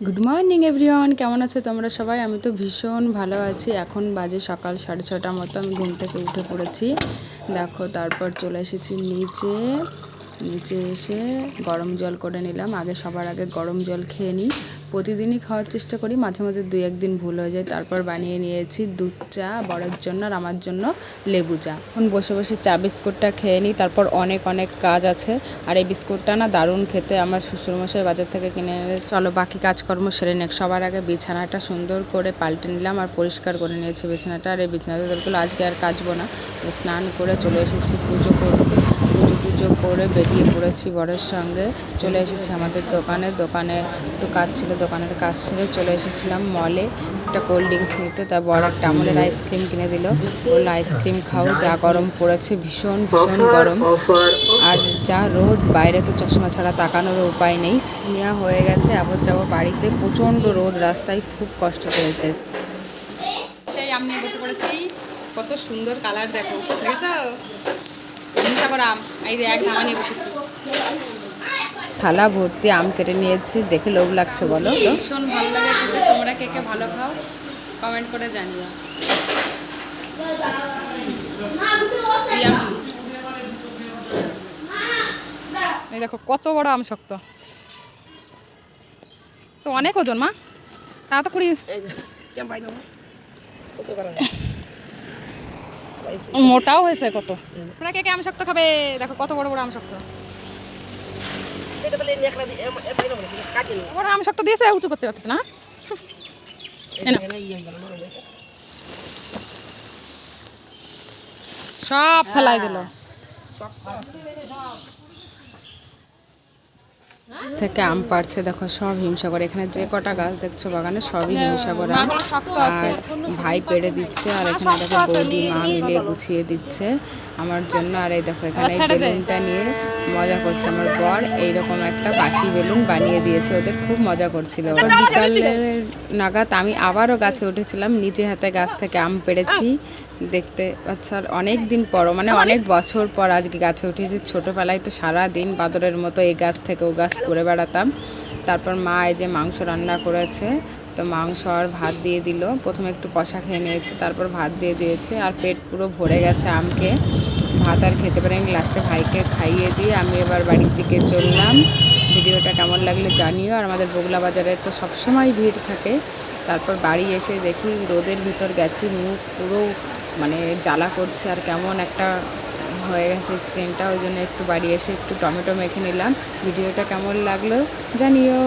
Good morning everyone, কেমন আছো তোমরা সবাই? আমি তো ভীষণ ভালো আছি। এখন বাজে সকাল 6:30 মতো। আমি ঘুম থেকে উঠে পড়েছি, দেখো। তারপর চলে এসেছি নিচে এসে গরম জল করে নিলাম। সবার আগে গরম জল খেয়ে নিই। প্রতিদিনই খাওয়ার চেষ্টা করি, মাঝে মাঝে 2-1 দিন ভুল হয়ে যায়। তারপর বানিয়ে নিয়েছি দুধ চা, বরের জন্য আর আমার জন্য লেবু চা। এখন বসে বসে চা বিস্কুটটা খেয়ে নিই। তারপর অনেক কাজ আছে। আর এই বিস্কুটটা না দারুণ খেতে, আমার শ্বশুরমশাই বাজার থেকে কিনে এনে। চলো বাকি কাজকর্ম সেরে নেক। সবার আগে বিছানাটা সুন্দর করে পাল্টে নিলাম আর পরিষ্কার করে নিয়েছি বিছানাটা। আর এই বিছানাগুলো আজকে আর কাচবো না। স্নান করে চলে এসেছি পুজো করতে। পুজো করে বেরিয়ে পড়েছি বরের সঙ্গে। চলে এসেছি আমাদের দোকানে একটু কাজ ছিল, দোকানের কাজ ছেড়ে চলে এসেছিলাম মলে একটা কোল্ড ড্রিঙ্কস নিতে। তা বড় একটা আমুলের আইসক্রিম কিনে দিল, বললো আইসক্রিম খাও। যা গরম পড়েছে, ভীষণ গরম। আর যা রোদ, বাইরে তো চশমা ছাড়া তাকানোর উপায় নেই। নেওয়া হয়ে গেছে, আবার যাবো বাড়িতে। প্রচণ্ড রোদ, রাস্তায় খুব কষ্ট পেয়েছে। সেই আম নিয়ে বসে পড়েছি। কত সুন্দর কালার দেখো, দেখেছো? আম, এই যে এক ধামা নিয়ে বসেছি। থালা ভর্তি আম কেটে নিয়েছি, দেখে লোভ লাগছে বলো। ভীষণ ভালো লাগে খেতে। তোমরা কে কে ভালো খাও কমেন্ট করে জানিও। এই দেখো কত বড় আম, শক্ত তো, অনেক ওজন। মা তা তো কুড়ি মোটাও হয়েছে কত। তোমরা কে কে আম শক্ত খাবে? দেখো কত বড় বড় আম শক্ত। আম শক্ত দিয়েছে, উঁচু করতে পারতেছে না। সব ফেলাই দিল। থেকে আম পাড়ছে, দেখো সব হিমসাগর। এখানে যে কটা গাছ দেখছো বাগানে সবই হিমসাগর আম। আর ভাই পেড়ে দিচ্ছে, আর এখানে দেখো বৌদি মা মিলিয়ে গুছিয়ে দিচ্ছে আমার জন্য। আর এই দেখো এখানে বেলুনটা নিয়ে মজা করছে আমার বর। এইরকম একটা বাঁশি বেলুন বানিয়ে দিয়েছে, ওদের খুব মজা করছিল। বিকালের নাগাদ আমি আবারও গাছে উঠেছিলাম, নিজে হাতে গাছ থেকে আম পেড়েছি। দেখতে আচ্ছা, অনেক দিন পর, মানে অনেক বছর পর আজকে গাছে উঠেছি। ছোটোবেলায় তো সারা দিন বাদরের মতো এই গাছ থেকে ও গাছ করে বেড়াতাম। তারপর মা এই যে মাংস রান্না করেছে, তো মাংস আর ভাত দিয়ে দিল। প্রথমে একটু কষা খেয়ে নিয়েছি, তারপর ভাত দিয়ে দিয়েছে। আর পেট পুরো ভরে গেছে আমকে, ভাত আর খেতে পারিনি। লাস্টে ভাইকে খাইয়ে দিয়ে আমি এবার বাড়ির দিকে চললাম। ভিডিওটা কেমন লাগলে জানিও। আর আমাদের বগলা বাজারে তো সবসময় ভিড় থাকে। তারপর বাড়ি এসে দেখি রোদের ভিতর গেছি, মুখ পুরো মানে জ্বালা করছে আর কেমন একটা হয়ে গেছে স্কিনটা। ওই জন্য একটু বাড়ি এসে একটু টমেটো মেখে নিলাম। ভিডিওটা কেমন লাগলো জানিও।